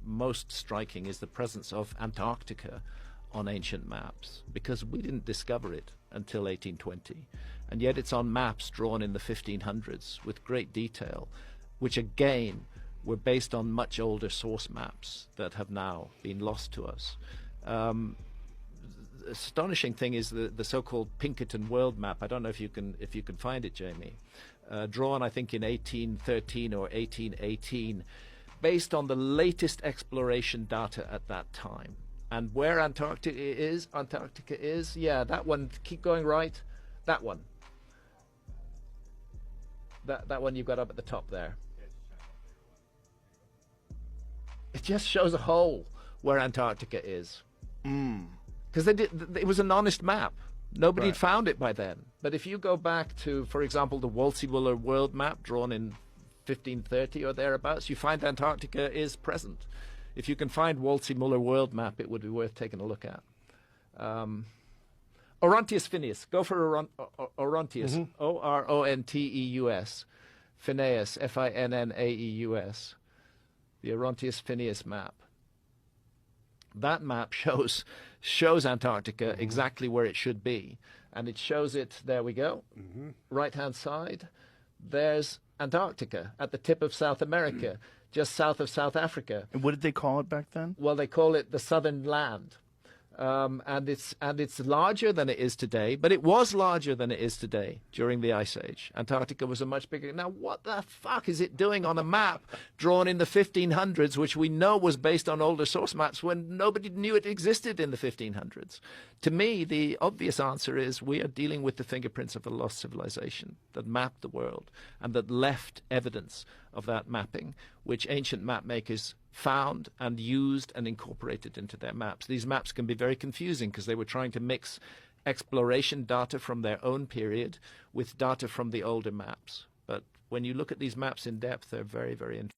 most striking is the presence of Antarctica on ancient maps, because we didn't discover it until 1820, and yet it's on maps drawn in the 1500s with great detail, which again were based on much older source maps that have now been lost to us. The astonishing thing is the so-called Pinkerton world map. I don't know if you can find it, Jamie. Drawn, I think, in 1813 or 1818, based on the latest exploration data at that time. And where Antarctica is, yeah, that one. Keep going right. That one. That one you've got up at the top there. It just shows a hole where Antarctica is. Because it was an honest map. Nobody had found it by then. But if you go back to, for example, the Wolsey-Muller world map drawn in 1530 or thereabouts, you find Antarctica is present. If you can find Wolsey-Muller world map, it would be worth taking a look at. Orontius Phineus. Go for Orontius. Oronteus. Phineus. Finnaeus. The Orontius Phineus map. That map shows Antarctica exactly where it should be. And it shows it, there we go, right-hand side. There's Antarctica at the tip of South America, just south of South Africa. And what did they call it back then? Well, they call it the Southern Land. And it's larger than it is today, but it was larger than it is today during the Ice Age. Antarctica was a much bigger. Now, what the fuck is it doing on a map drawn in the 1500s, which we know was based on older source maps when nobody knew it existed in the 1500s? To me, the obvious answer is we are dealing with the fingerprints of a lost civilization that mapped the world and that left evidence of that mapping, which ancient map makers found and used and incorporated into their maps. These maps can be very confusing because they were trying to mix exploration data from their own period with data from the older maps. But when you look at these maps in depth, they're very, very interesting.